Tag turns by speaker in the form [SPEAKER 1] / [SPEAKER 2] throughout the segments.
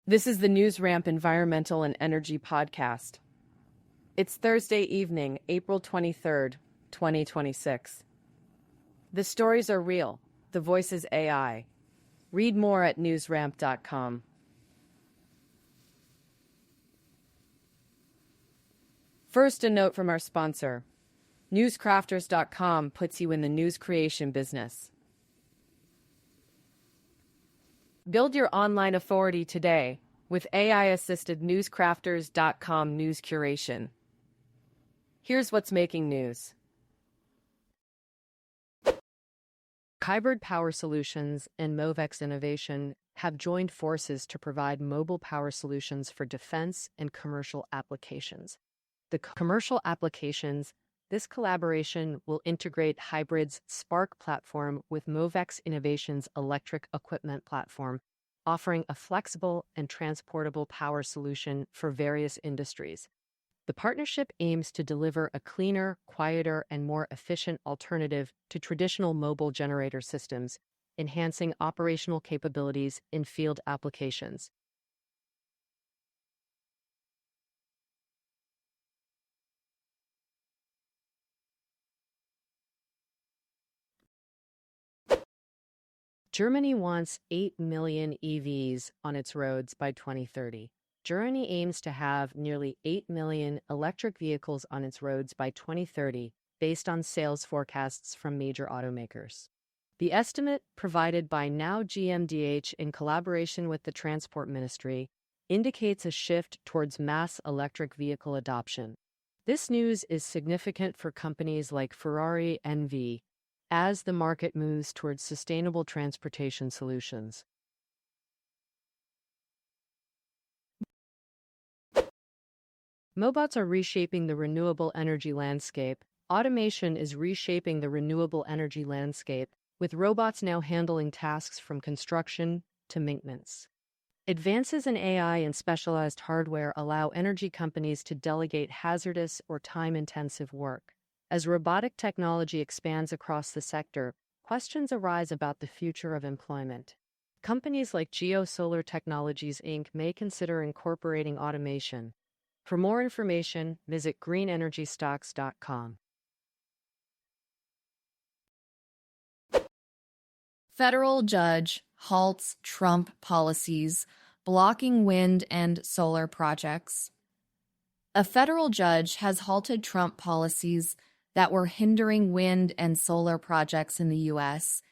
[SPEAKER 1] This is the NewsRamp Environmental and Energy Podcast. It's Thursday evening, April 23rd, 2026. The stories are real. The voice is AI. Read more at newsramp.com. First, a note from our sponsor. Newscrafters.com puts you in the news creation business. Build your online authority today with AI-assisted newscrafters.com news curation. Here's what's making news. Hybrid Power Solutions and Movex Innovation have joined forces to provide mobile power solutions for defense and commercial applications. The commercial applications, this collaboration will integrate Hybrid's Spark platform with Movex Innovation's electric equipment platform, offering a flexible and transportable power solution for various industries. The partnership aims to deliver a cleaner, quieter, and more efficient alternative to traditional mobile generator systems, enhancing operational capabilities in field applications. Germany wants 8 million EVs on its roads by 2030. Germany aims to have nearly 8 million electric vehicles on its roads by 2030, based on sales forecasts from major automakers. The estimate, provided by Now GmbH in collaboration with the Transport Ministry, indicates a shift towards mass electric vehicle adoption. This news is significant for companies like Ferrari and NV, as the market moves towards sustainable transportation solutions. Mobots are reshaping the renewable energy landscape. Automation is reshaping the renewable energy landscape, with robots now handling tasks from construction to maintenance. Advances in AI and specialized hardware allow energy companies to delegate hazardous or time-intensive work. As robotic technology expands across the sector, questions arise about the future of employment. Companies like Solar Technologies Inc. may consider incorporating automation. For more information, visit greenenergystocks.com.
[SPEAKER 2] Federal judge halts Trump policies blocking wind and solar projects. A federal judge has halted Trump policies that were hindering wind and solar projects in the U.S.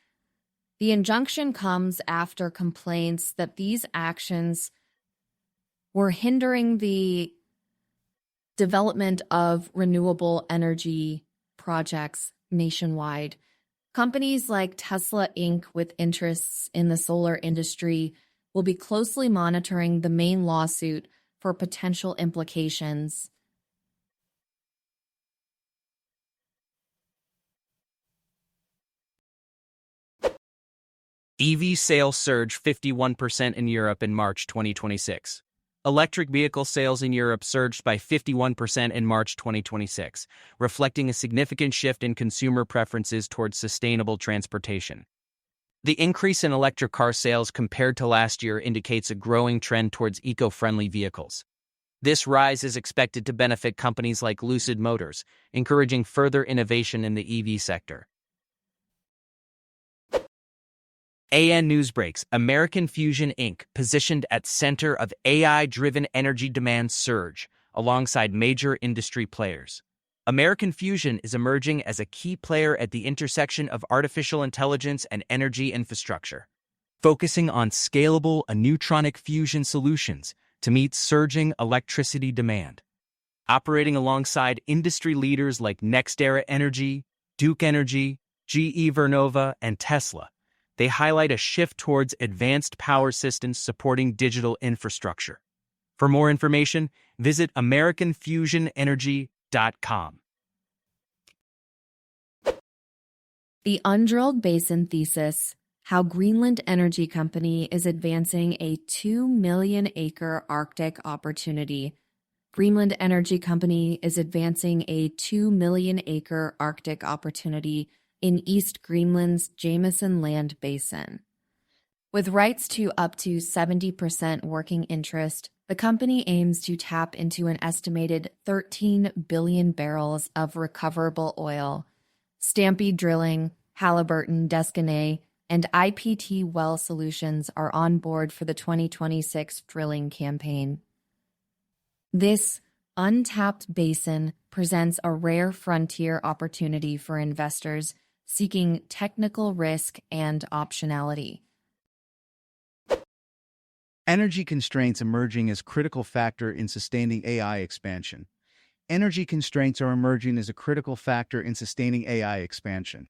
[SPEAKER 2] The injunction comes after complaints that these actions were hindering the development of renewable energy projects nationwide. Companies like Tesla Inc., with interests in the solar industry, will be closely monitoring the main lawsuit for potential implications.
[SPEAKER 3] EV sales surged 51% in Europe in March 2026. Electric vehicle sales in Europe surged by 51% in March 2026, reflecting a significant shift in consumer preferences towards sustainable transportation. The increase in electric car sales compared to last year indicates a growing trend towards eco-friendly vehicles. This rise is expected to benefit companies like Lucid Motors, encouraging further innovation in the EV sector. AN Newsbreaks, American Fusion Inc., positioned at center of AI-driven energy demand surge, alongside major industry players. American Fusion is emerging as a key player at the intersection of artificial intelligence and energy infrastructure, focusing on scalable neutronic fusion solutions to meet surging electricity demand. Operating alongside industry leaders like NextEra Energy, Duke Energy, GE Vernova, and Tesla, they highlight a shift towards advanced power systems supporting digital infrastructure. For more information, visit AmericanFusionEnergy.com.
[SPEAKER 2] The Undrilled Basin Thesis: How Greenland Energy Company is Advancing a 2 Million Acre Arctic Opportunity. Greenland Energy Company is advancing a 2 million acre Arctic opportunity in East Greenland's Jameson Land Basin. With rights to up to 70% working interest, the company aims to tap into an estimated 13 billion barrels of recoverable oil. Stampede Drilling, Halliburton, Desconais, and IPT Well Solutions are on board for the 2026 drilling campaign. This untapped basin presents a rare frontier opportunity for investors seeking technical risk and optionality.
[SPEAKER 4] Energy constraints emerging as critical factor in sustaining AI expansion. Energy constraints are emerging as a critical factor in sustaining AI expansion.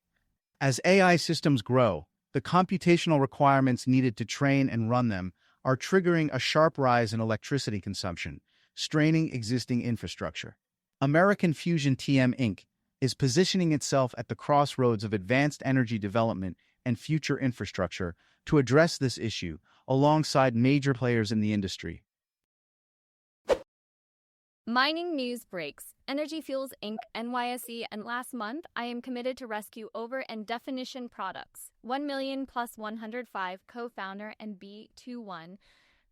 [SPEAKER 4] As AI systems grow, the computational requirements needed to train and run them are triggering a sharp rise in electricity consumption, straining existing infrastructure. American Fusion TM Inc. is positioning itself at the crossroads of advanced energy development and future infrastructure to address this issue alongside major players in the industry.
[SPEAKER 5] Mining news breaks. Energy Fuels Inc. NYSE, and last month, I am committed to rescue over and definition products. 1 million plus 105 co-founder and B21.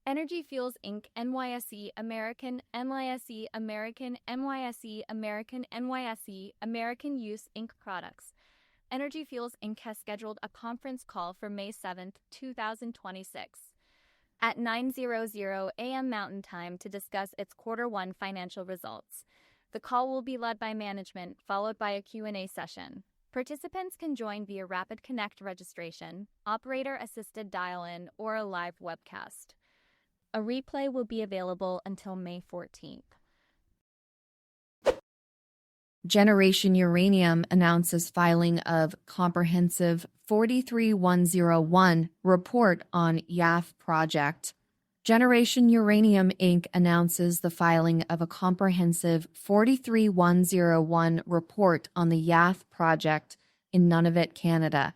[SPEAKER 5] Energy Fuels Inc. NYSE American NYSE American NYSE American NYSE American Use Inc. products. Energy Fuels Inc. has scheduled a conference call for May 7th, 2026 at 9:00 a.m. Mountain Time to discuss its Q1 financial results. The call will be led by management, followed by a Q&A session. Participants can join via Rapid Connect registration, operator-assisted dial-in, or a live webcast. A replay will be available until May 14th.
[SPEAKER 2] Generation Uranium announces filing of comprehensive 43101 report on YAF project. Generation Uranium Inc. announces the filing of a comprehensive 43101 report on the YAF project in Nunavut, Canada.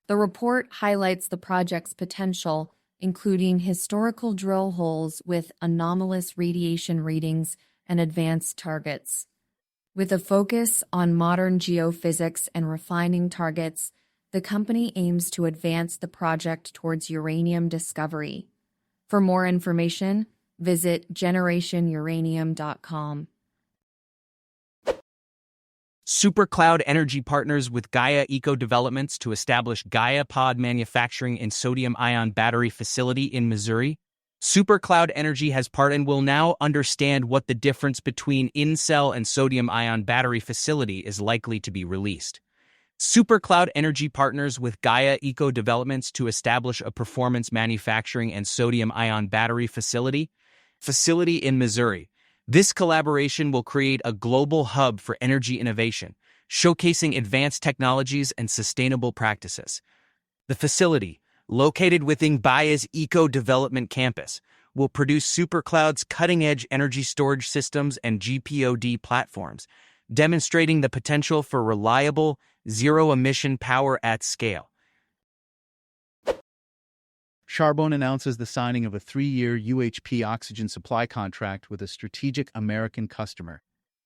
[SPEAKER 2] The report highlights the project's potential, including historical drill holes with anomalous radiation readings and advanced targets. With a focus on modern geophysics and refining targets, the company aims to advance the project towards uranium discovery. For more information, visit generationuranium.com.
[SPEAKER 3] SuperCloud Energy partners with Gaia Eco Developments to establish Gaia Pod manufacturing and sodium-ion battery facility in Missouri. SuperCloud Energy has part and will now understand what the difference between in-cell and sodium-ion battery facility is likely to be released. SuperCloud Energy partners with Gaia Eco Developments to establish a performance manufacturing and sodium-ion battery facility in Missouri. This collaboration will create a global hub for energy innovation, showcasing advanced technologies and sustainable practices. The facility, located within Gaia's Eco Development Campus, will produce SuperCloud's cutting-edge energy storage systems and GPOD platforms, demonstrating the potential for reliable, zero-emission power at scale.
[SPEAKER 4] Charbone announces the signing of a 3-year UHP oxygen supply contract with a strategic American customer,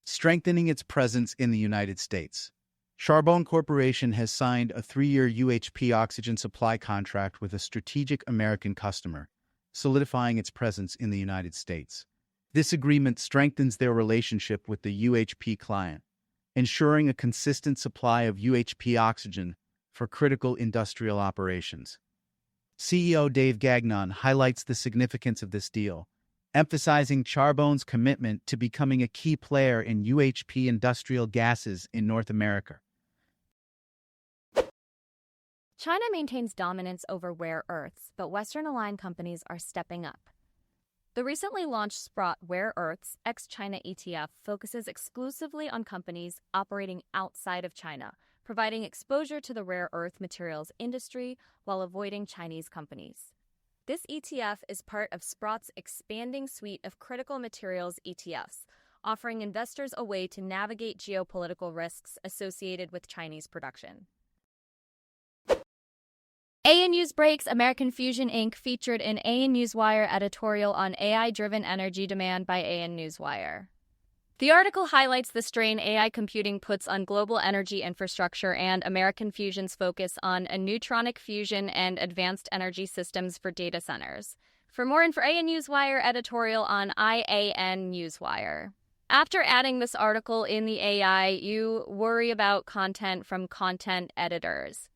[SPEAKER 4] strengthening its presence in the United States. Charbone Corporation has signed a 3-year UHP oxygen supply contract with a strategic American customer, solidifying its presence in the United States. This agreement strengthens their relationship with the UHP client, ensuring a consistent supply of UHP oxygen for critical industrial operations. CEO Dave Gagnon highlights the significance of this deal, emphasizing Charbone's commitment to becoming a key player in UHP industrial gases in North America.
[SPEAKER 5] China maintains dominance over rare earths, but Western-aligned companies are stepping up. The recently launched Sprott Rare Earths ex-China ETF focuses exclusively on companies operating outside of China, providing exposure to the rare earth materials industry while avoiding Chinese companies. This ETF is part of Sprott's expanding suite of critical materials ETFs, offering investors a way to navigate geopolitical risks associated with Chinese production. AN News Breaks American Fusion Inc. featured in AN Newswire editorial on AI-driven energy demand by AN Newswire. The article highlights the strain AI computing puts on global energy infrastructure and American Fusion's focus on a neutronic fusion and advanced energy systems for data centers. For more info, AN Newswire editorial on IAN Newswire. After adding this article in the AI, you worry about content from content editors.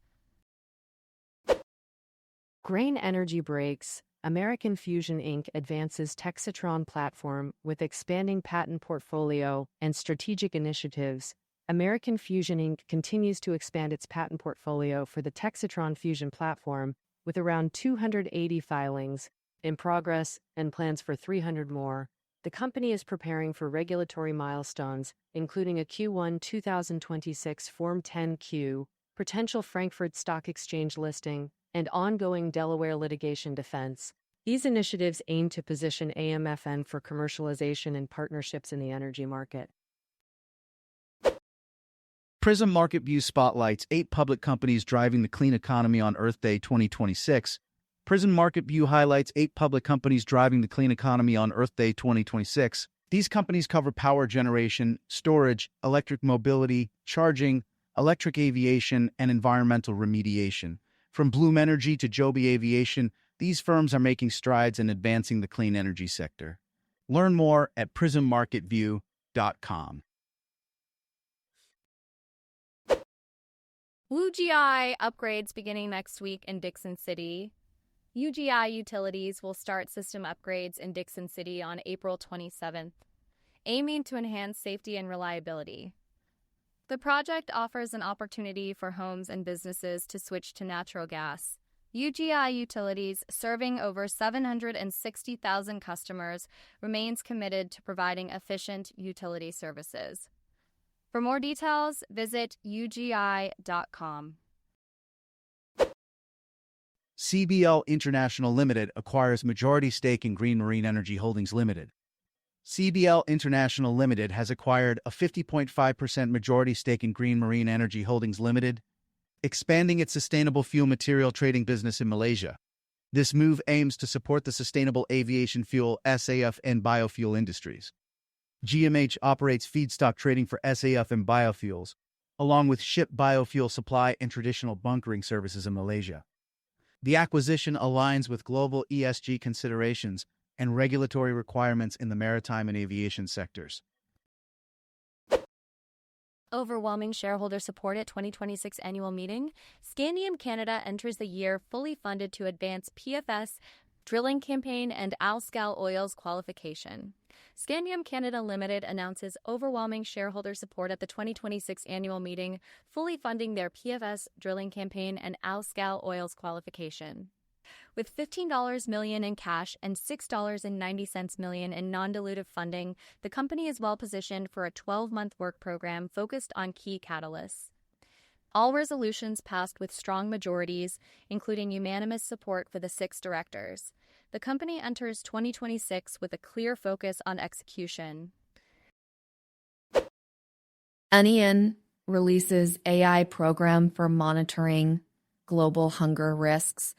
[SPEAKER 1] Grain Energy breaks. American Fusion Inc. advances Texatron platform with expanding patent portfolio and strategic initiatives. American Fusion Inc. continues to expand its patent portfolio for the Texatron Fusion platform, with around 280 filings in progress and plans for 300 more. The company is preparing for regulatory milestones, including a Q1 2026 Form 10-Q, potential Frankfurt Stock Exchange listing, and ongoing Delaware litigation defense. These initiatives aim to position AMFN for commercialization and partnerships in the energy market.
[SPEAKER 4] Prism Market View spotlights 8 public companies driving the clean economy on Earth Day 2026. Prism Market View highlights 8 public companies driving the clean economy on Earth Day 2026. These companies cover power generation, storage, electric mobility, charging, electric aviation, and environmental remediation. From Bloom Energy to Joby Aviation, these firms are making strides in advancing the clean energy sector. Learn more at prismmarketview.com.
[SPEAKER 5] UGI upgrades beginning next week in Dixon City. UGI Utilities will start system upgrades in Dixon City on April 27th, aiming to enhance safety and reliability. The project offers an opportunity for homes and businesses to switch to natural gas. UGI Utilities, serving over 760,000 customers, remains committed to providing efficient utility services. For more details, visit ugi.com.
[SPEAKER 4] CBL International Limited acquires majority stake in Green Marine Energy Holdings Limited. CBL International Limited has acquired a 50.5% majority stake in Green Marine Energy Holdings Limited, expanding its sustainable fuel material trading business in Malaysia. This move aims to support the sustainable aviation fuel, SAF, and biofuel industries. GMH operates feedstock trading for SAF and biofuels, along with ship biofuel supply and traditional bunkering services in Malaysia. The acquisition aligns with global ESG considerations and regulatory requirements in the maritime and aviation sectors.
[SPEAKER 5] Overwhelming shareholder support at 2026 annual meeting. Scandium Canada enters the year fully funded to advance PFS drilling campaign and Alscal Oil's qualification. Scandium Canada Limited announces overwhelming shareholder support at the 2026 annual meeting, fully funding their PFS drilling campaign and Alscal Oil's qualification. With $15 million in cash and $6.90 million in non-dilutive funding, the company is well positioned for a 12-month work program focused on key catalysts. All resolutions passed with strong majorities, including unanimous support for the 6 directors. The company enters 2026 with a clear focus on execution.
[SPEAKER 2] Onion releases AI program for monitoring global hunger risks.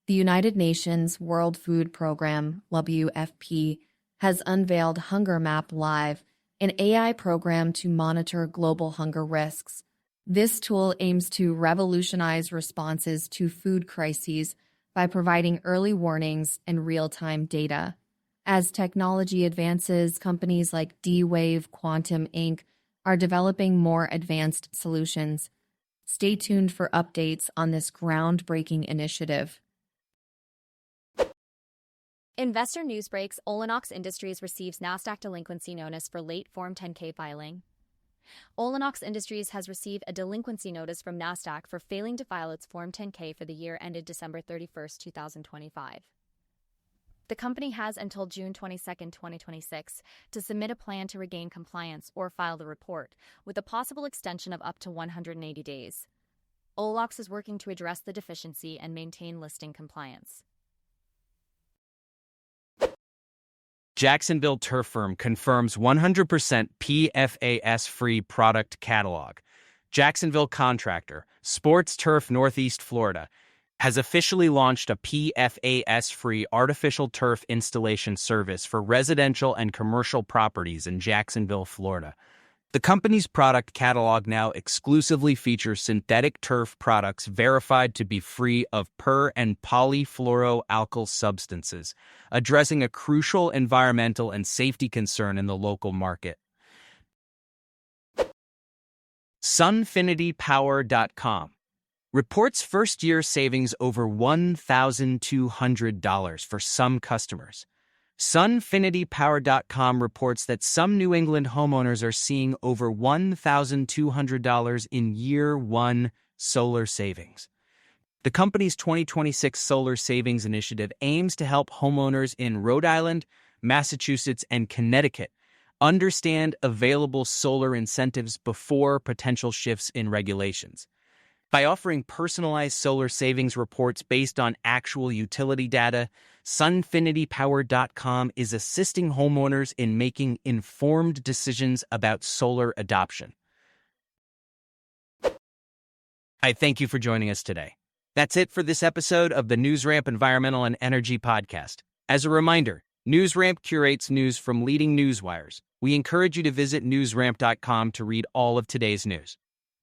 [SPEAKER 2] The United Nations World Food Program, WFP, has unveiled Hunger Map Live, an AI program to monitor global hunger risks. This tool aims to revolutionize responses to food crises by providing early warnings and real-time data. As technology advances, companies like D-Wave Quantum Inc. are developing more advanced solutions. Stay tuned for updates on this groundbreaking initiative.
[SPEAKER 5] Investor news breaks. Olenox Industries receives NASDAQ delinquency notice for late Form 10-K filing. Olenox Industries has received a delinquency notice from NASDAQ for failing to file its Form 10-K for the year ended December 31, 2025. The company has until June 22, 2026 to submit a plan to regain compliance or file the report, with a possible extension of up to 180 days. Olenox is working to address the deficiency and maintain listing compliance.
[SPEAKER 3] Jacksonville Turf Firm confirms 100% PFAS-free product catalog. Jacksonville Contractor, Sports Turf Northeast Florida, has officially launched a PFAS-free artificial turf installation service for residential and commercial properties in Jacksonville, Florida. The company's product catalog now exclusively features synthetic turf products verified to be free of per- and polyfluoroalkyl substances, addressing a crucial environmental and safety concern in the local market. SunfinityPower.com reports first-year savings over $1,200 for some customers. SunfinityPower.com reports that some New England homeowners are seeing over $1,200 in year-one solar savings. The company's 2026 Solar Savings Initiative aims to help homeowners in Rhode Island, Massachusetts, and Connecticut understand available solar incentives before potential shifts in regulations. By offering personalized solar savings reports based on actual utility data, SunfinityPower.com is assisting homeowners in making informed decisions about solar adoption. I thank you for joining us today. That's it for this episode of the NewsRamp Environmental and Energy Podcast. As a reminder, NewsRamp curates news from leading newswires. We encourage you to visit newsramp.com to read all of today's news.